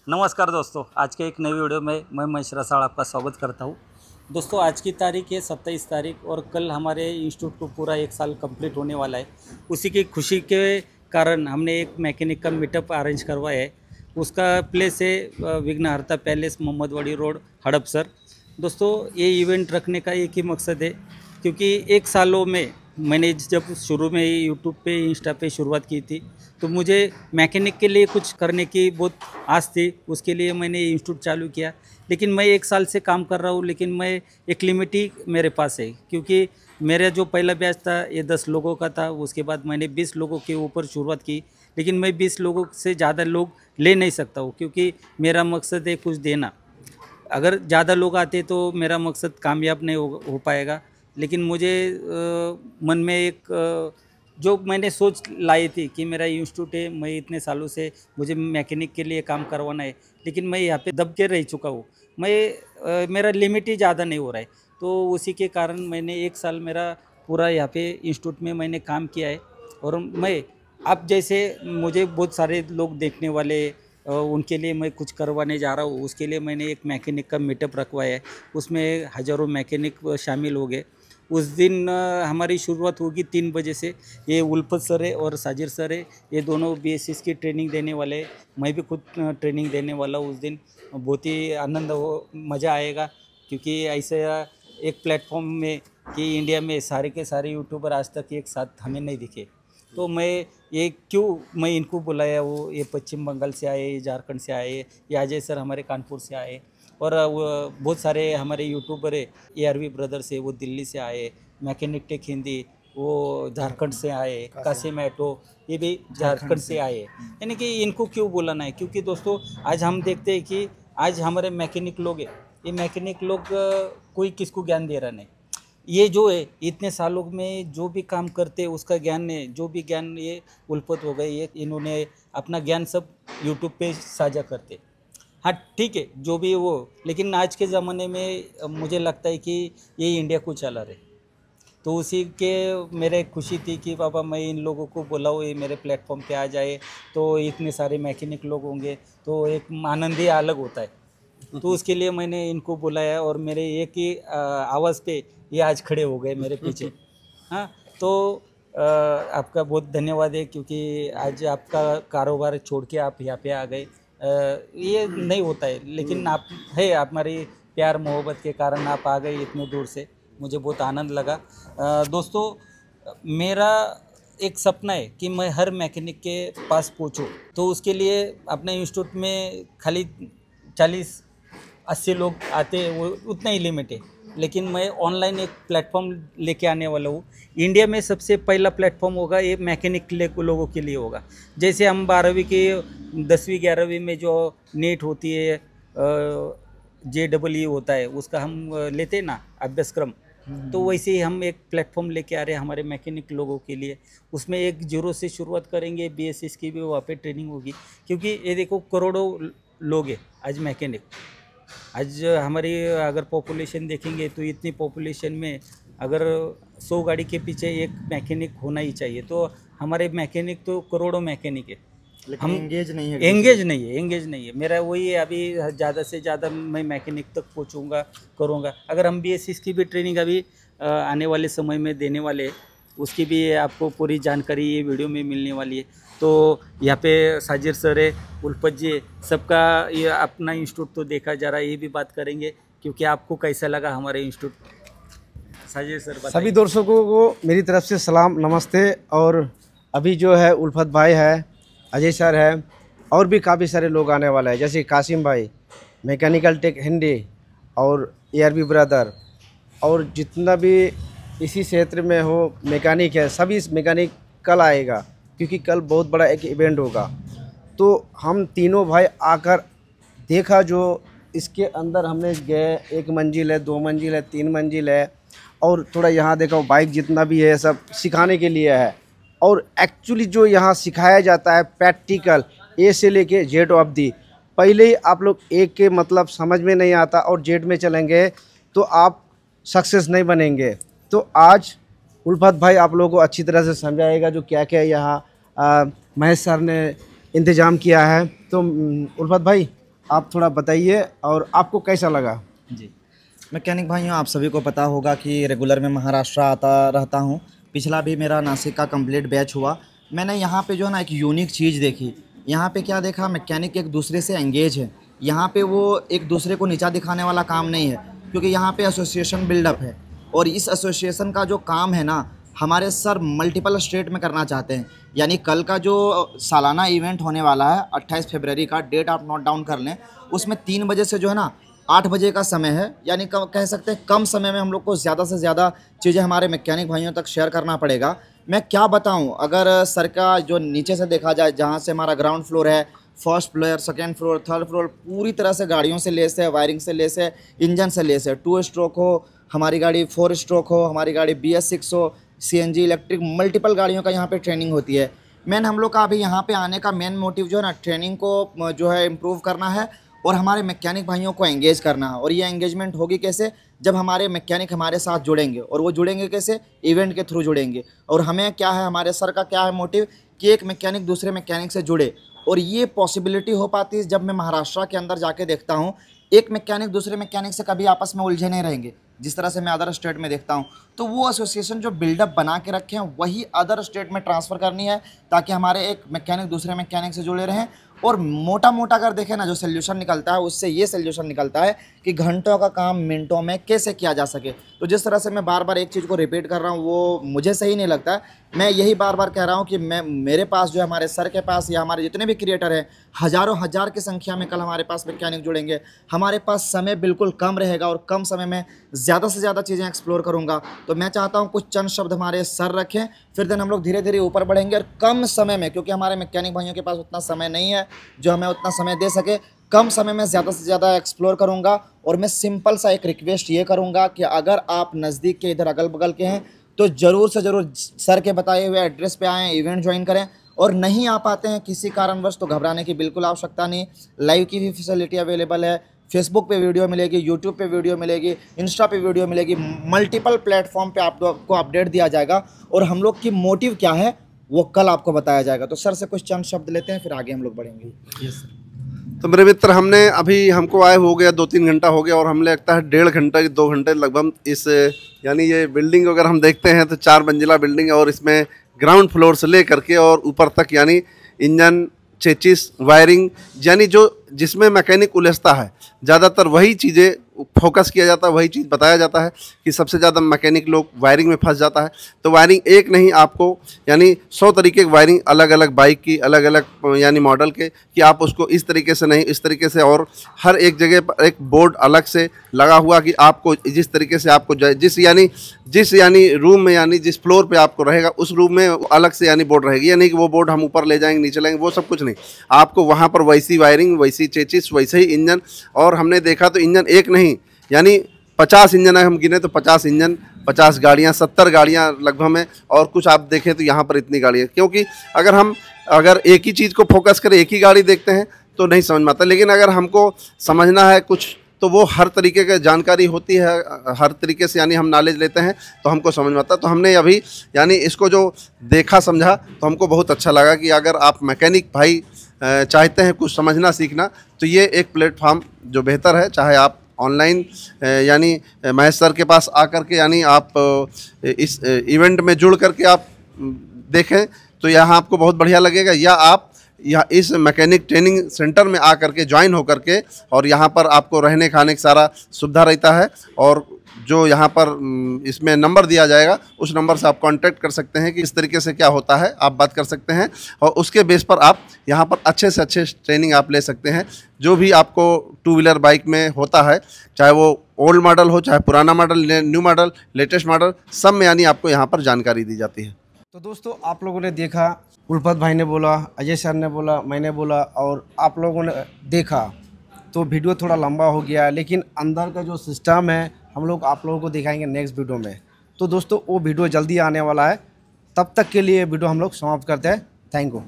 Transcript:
नमस्कार दोस्तों, आज के एक नई वीडियो में मैं महेश रसाल आपका स्वागत करता हूं। दोस्तों, आज की तारीख है 27 तारीख और कल हमारे इंस्टीट्यूट को पूरा एक साल कंप्लीट होने वाला है। उसी की खुशी के कारण हमने एक मैकेनिक का मीटअप अरेंज करवाया है। उसका प्लेस है विघ्नहर्ता पैलेस, मोहम्मदवाड़ी रोड, हड़पसर। दोस्तों, ये इवेंट रखने का एक ही मकसद है, क्योंकि एक सालों में मैंने जब शुरू में यूट्यूब पे, इंस्टा पे शुरुआत की थी, तो मुझे मैकेनिक के लिए कुछ करने की बहुत आस थी। उसके लिए मैंने इंस्टीट्यूट चालू किया। लेकिन मैं एक साल से काम कर रहा हूँ, लेकिन मैं एक लिमिट ही मेरे पास है, क्योंकि मेरा जो पहला बैच था ये 10 लोगों का था। उसके बाद मैंने 20 लोगों के ऊपर शुरुआत की, लेकिन मैं 20 लोगों से ज़्यादा लोग ले नहीं सकता हूँ, क्योंकि मेरा मकसद है कुछ देना। अगर ज़्यादा लोग आते तो मेरा मकसद कामयाब नहीं हो पाएगा। लेकिन मुझे मन में एक जो मैंने सोच लाई थी कि मेरा इंस्टीट्यूट है, मैं इतने सालों से मुझे मैकेनिक के लिए काम करवाना है, लेकिन मैं यहाँ पे दब के रह चुका हूँ। मेरा लिमिट ही ज़्यादा नहीं हो रहा है। तो उसी के कारण मैंने एक साल मेरा पूरा यहाँ पे इंस्टीट्यूट में मैंने काम किया है। और मैं अब जैसे मुझे बहुत सारे लोग देखने वाले, उनके लिए मैं कुछ करवाने जा रहा हूँ। उसके लिए मैंने एक मैकेनिक का मीटअप रखवाया है। उसमें हज़ारों मैकेनिक शामिल हो गए। उस दिन हमारी शुरुआत होगी 3 बजे से। ये उल्फत सर है और साजिर सर है, ये दोनों बीएसएस की ट्रेनिंग देने वाले हैं। मैं भी खुद ट्रेनिंग देने वाला हूँ उस दिन। बहुत ही आनंद हो, मज़ा आएगा, क्योंकि ऐसे एक प्लेटफॉर्म में कि इंडिया में सारे के सारे यूट्यूबर आज तक एक साथ हमें नहीं दिखे। तो मैं इनको बुलाया, वो ये पश्चिम बंगाल से आए, झारखंड से आए, ये अजय सर हमारे कानपुर से आए, और वो बहुत सारे हमारे यूट्यूबर है, ARV ब्रदर्स है, वो दिल्ली से आए, मैकेनिक टेक हिंदी वो झारखंड से आए, कासिम ऐटो ये भी झारखंड से आए। यानी कि इनको क्यों बुलाना है, क्योंकि दोस्तों आज हम देखते हैं कि आज हमारे मैकेनिक लोग हैं, ये मैकेनिक लोग कोई किसको ज्ञान दे रहा नहीं। ये जो है इतने सालों में जो भी काम करते उसका ज्ञान है, जो भी ज्ञान ये उल्फत हो गए, ये इन्होंने अपना ज्ञान सब यूट्यूब पे साझा करते। हाँ ठीक है, जो भी वो, लेकिन आज के ज़माने में मुझे लगता है कि ये इंडिया को चला रहे। तो उसी के मेरे खुशी थी कि बाबा मैं इन लोगों को बुलाऊँ, ये मेरे प्लेटफॉर्म पे आ जाए, तो इतने सारे मैकेनिक लोग होंगे तो एक आनंद ही अलग होता है। तो उसके लिए मैंने इनको बुलाया, और मेरे एक ही आवाज़ पे ये आज खड़े हो गए मेरे पीछे। हाँ, तो आपका बहुत धन्यवाद है, क्योंकि आज आपका कारोबार छोड़ के आप यहाँ पे आ गए। ये नहीं होता है, लेकिन आप है, आप हमारी प्यार मोहब्बत के कारण आप आ गए इतने दूर से। मुझे बहुत आनंद लगा। दोस्तों, मेरा एक सपना है कि मैं हर मैकेनिक के पास पहुंचूं। तो उसके लिए अपने इंस्टीट्यूट में खाली 40-80 लोग आते हैं, वो उतना ही लिमिट है। लेकिन मैं ऑनलाइन एक प्लेटफॉर्म लेके आने वाला हूँ। इंडिया में सबसे पहला प्लेटफॉर्म होगा ये मैकेनिक लोगों के लिए होगा। जैसे हम 12वीं की 10वीं 11वीं में जो नीट होती है, JEE होता है, उसका हम लेते हैं ना अभ्यासक्रम, तो वैसे ही हम एक प्लेटफॉर्म लेके आ रहे हैं हमारे मैकेनिक लोगों के लिए। उसमें एक जीरो से शुरुआत करेंगे, BSS की भी वहाँ पे ट्रेनिंग होगी, क्योंकि ये देखो करोड़ों लोग हैं आज मैकेनिक। आज हमारी अगर पॉपुलेशन देखेंगे तो इतनी पॉपुलेशन में अगर 100 गाड़ी के पीछे एक मैकेनिक होना ही चाहिए। तो हमारे मैकेनिक तो करोड़ों मैकेनिक है, लेकिन हम एंगेज नहीं है। एंगेज नहीं है। मेरा वही है, अभी ज़्यादा से ज़्यादा मैं मैकेनिक तक पहुंचूंगा, करूंगा। अगर हम BSS की भी ट्रेनिंग अभी आने वाले समय में देने वाले हैं, उसकी भी आपको पूरी जानकारी ये वीडियो में मिलने वाली है। तो यहाँ पे साजिर सर है, उल्फत जी है, सबका ये अपना इंस्टीट्यूट तो देखा जा रहा है, ये भी बात करेंगे, क्योंकि आपको कैसा लगा हमारे इंस्टीट्यूट। साजिर सर बताइए। सभी दर्शकों को मेरी तरफ से सलाम, नमस्ते। और अभी जो है उल्फत भाई है, अजय सर है, और भी काफ़ी सारे लोग आने वाले हैं, जैसे कासिम भाई, मैकेनिकल टेक हिंदी, और ARV ब्रदर, और जितना भी इसी क्षेत्र में हो मैकेनिक है, सभी इस मैकेनिक कल आएगा, क्योंकि कल बहुत बड़ा एक इवेंट होगा। तो हम तीनों भाई आकर देखा, जो इसके अंदर हमने गए, 1 मंजिल है, 2 मंजिल है, 3 मंजिल है, और थोड़ा यहाँ देखा बाइक जितना भी है सब सिखाने के लिए है। और एक्चुअली जो यहाँ सिखाया जाता है प्रैक्टिकल A से लेके Z ऑब्दी, पहले ही आप लोग A के मतलब समझ में नहीं आता और Z में चलेंगे तो आप सक्सेस नहीं बनेंगे। तो आज उल्फत भाई आप लोगों को अच्छी तरह से समझाएगा जो क्या क्या यहाँ महेश सर ने इंतज़ाम किया है। तो उल्फत भाई आप थोड़ा बताइए और आपको कैसा लगा। जी, मैकेनिक भाइयों, आप सभी को पता होगा कि रेगुलर में महाराष्ट्र आता रहता हूँ। पिछला भी मेरा नासिक का कंप्लीट बैच हुआ। मैंने यहाँ पे जो है ना एक यूनिक चीज़ देखी। यहाँ पे क्या देखा, मैकेनिक एक दूसरे से एंगेज है। यहाँ पे वो एक दूसरे को नीचा दिखाने वाला काम नहीं है, क्योंकि यहाँ पे एसोसिएशन बिल्डअप है। और इस एसोसिएशन का जो काम है ना, हमारे सर मल्टीपल स्टेट में करना चाहते हैं। यानी कल का जो सालाना इवेंट होने वाला है 28 फरवरी का, डेट आप नोट डाउन कर लें। उसमें 3 बजे से जो है ना 8 बजे का समय है। यानी कह सकते हैं कम समय में हम लोग को ज़्यादा से ज़्यादा चीज़ें हमारे मैकेनिक भाइयों तक शेयर करना पड़ेगा। मैं क्या बताऊं, अगर सर का जो नीचे से देखा जाए, जहां से हमारा ग्राउंड फ्लोर है, first floor, second floor, third floor, पूरी तरह से गाड़ियों से लेस है, वायरिंग से लेस है, इंजन से लेस है। 2 स्ट्रोक हो हमारी गाड़ी, 4 स्ट्रोक हो हमारी गाड़ी, BS6 हो, CNG, इलेक्ट्रिक, मल्टीपल गाड़ियों का यहाँ पे ट्रेनिंग होती है। मेन हम लोग का अभी यहाँ पे आने का मेन मोटिव जो है ना, ट्रेनिंग को जो है इम्प्रूव करना है और हमारे मैकेनिक भाइयों को एंगेज करना है। और ये एंगेजमेंट होगी कैसे, जब हमारे मैकेनिक हमारे साथ जुड़ेंगे। और वो जुड़ेंगे कैसे, इवेंट के थ्रू जुड़ेंगे। और हमें क्या है, हमारे सर का क्या है मोटिव, कि एक मैकेनिक दूसरे मैकेनिक से जुड़े। और ये पॉसिबिलिटी हो पाती है जब मैं महाराष्ट्र के अंदर जाके देखता हूँ, एक मैकेनिक दूसरे मैकेनिक से कभी आपस में उलझे नहीं रहेंगे, जिस तरह से मैं अदर स्टेट में देखता हूँ। तो वो एसोसिएशन जो बिल्डअप बना के रखे हैं, वही अदर स्टेट में ट्रांसफ़र करनी है, ताकि हमारे एक मैकेनिक दूसरे मैकेनिक से जुड़े रहें। और मोटा मोटा अगर देखें ना, जो सोल्यूशन निकलता है, उससे ये सोल्यूशन निकलता है कि घंटों का काम मिनटों में कैसे किया जा सके। तो जिस तरह से मैं बार बार एक चीज़ को रिपीट कर रहा हूँ, वो मुझे सही नहीं लगता। मैं यही बार बार कह रहा हूँ कि मेरे पास जो है, हमारे सर के पास या हमारे जितने भी क्रिएटर हैं, हज़ारों हज़ार की संख्या में कल हमारे पास मैकेनिक जुड़ेंगे। हमारे पास समय बिल्कुल कम रहेगा और कम समय में ज़्यादा से ज़्यादा चीज़ें एक्सप्लोर करूँगा। तो मैं चाहता हूँ कुछ चंद शब्द हमारे सर रखें, फिर देन हम लोग धीरे धीरे ऊपर बढ़ेंगे। और कम समय में, क्योंकि हमारे मैकेनिक भाइयों के पास उतना समय नहीं है जो हमें उतना समय दे सके, कम समय में ज़्यादा से ज़्यादा एक्सप्लोर करूँगा। और मैं सिंपल सा एक रिक्वेस्ट ये करूँगा कि अगर आप नज़दीक के इधर अगल बगल के हैं, तो ज़रूर से ज़रूर सर के बताए हुए एड्रेस पे आएँ, इवेंट ज्वाइन करें। और नहीं आ पाते हैं किसी कारणवश, तो घबराने की बिल्कुल आवश्यकता नहीं। लाइव की भी फैसिलिटी अवेलेबल है। फेसबुक पे वीडियो मिलेगी, यूट्यूब पे वीडियो मिलेगी, इंस्टा पे वीडियो मिलेगी, मल्टीपल प्लेटफॉर्म पे आपको अपडेट दिया जाएगा। और हम लोग की मोटिव क्या है, वो कल आपको बताया जाएगा। तो सर से कुछ चंद शब्द लेते हैं, फिर आगे हम लोग बढ़ेंगे। Yes sir. तो मेरे मित्र, हमको आए हो गया 2-3 घंटा हो गया, और हमें लगता है 1.5 घंटा 2 घंटे लगभग इस, यानी ये बिल्डिंग अगर हम देखते हैं तो 4 मंजिला बिल्डिंग है। और इसमें ग्राउंड फ्लोर से ले करके और ऊपर तक, यानी इंजन, चेचिस, वायरिंग, यानी जो जिसमें मैकेनिक उलझता है, ज़्यादातर वही चीज़ें फोकस किया जाता है, वही चीज़ बताया जाता है कि सबसे ज़्यादा मैकेनिक लोग वायरिंग में फंस जाता है। तो वायरिंग एक नहीं, आपको यानी 100 तरीके की वायरिंग, अलग अलग बाइक की, अलग अलग यानी मॉडल के, कि आप उसको इस तरीके से नहीं, इस तरीके से, और हर एक जगह पर एक बोर्ड अलग से लगा हुआ कि आपको जिस तरीके से आपको जिस यानी रूम में, यानी जिस फ्लोर पे आपको रहेगा, उस रूम में अलग से यानी बोर्ड रहेगी। यानी कि वो बोर्ड हम ऊपर ले जाएंगे, नीचे लाएंगे, वो सब कुछ नहीं। आपको वहाँ पर वैसी वायरिंग, वैसी चेचिस, वैसे ही इंजन। और हमने देखा तो इंजन एक नहीं, यानी 50 इंजन है, हम गिने तो 50 इंजन, 50 गाड़ियाँ, 70 गाड़ियाँ लगभग में। और कुछ आप देखें तो यहाँ पर इतनी गाड़ियाँ, क्योंकि अगर एक ही चीज़ को फोकस करें, एक ही गाड़ी देखते हैं तो नहीं समझ में आता। लेकिन अगर हमको समझना है कुछ, तो वो हर तरीके की जानकारी होती है, हर तरीके से यानी हम नॉलेज लेते हैं तो हमको समझ में आता है। तो हमने अभी यानी इसको जो देखा, समझा, तो हमको बहुत अच्छा लगा कि अगर आप मैकेनिक भाई चाहते हैं कुछ समझना, सीखना, तो ये एक प्लेटफार्म जो बेहतर है। चाहे आप ऑनलाइन यानी महेश सर के पास आकर के, यानी आप इस इवेंट में जुड़ करके आप देखें तो यहाँ आपको बहुत बढ़िया लगेगा, या आप इस मैकेनिक ट्रेनिंग सेंटर में आकर के ज्वाइन होकर के, और यहाँ पर आपको रहने खाने का सारा सुविधा रहता है। और जो यहाँ पर इसमें नंबर दिया जाएगा, उस नंबर से आप कांटेक्ट कर सकते हैं कि इस तरीके से क्या होता है, आप बात कर सकते हैं। और उसके बेस पर आप यहाँ पर अच्छे से अच्छे ट्रेनिंग आप ले सकते हैं। जो भी आपको 2 व्हीलर बाइक में होता है, चाहे वो ओल्ड मॉडल हो, चाहे पुराना model, new model, latest model, सब में यानी आपको यहाँ पर जानकारी दी जाती है। तो दोस्तों, आप लोगों ने देखा, उल्फत भाई ने बोला, अजय सर ने बोला, मैंने बोला, और आप लोगों ने देखा। तो वीडियो थोड़ा लंबा हो गया, लेकिन अंदर का जो सिस्टम है हम लोग आप लोगों को दिखाएंगे नेक्स्ट वीडियो में। तो दोस्तों, वो वीडियो जल्दी आने वाला है। तब तक के लिए वीडियो हम लोग समाप्त करते हैं। Thank you.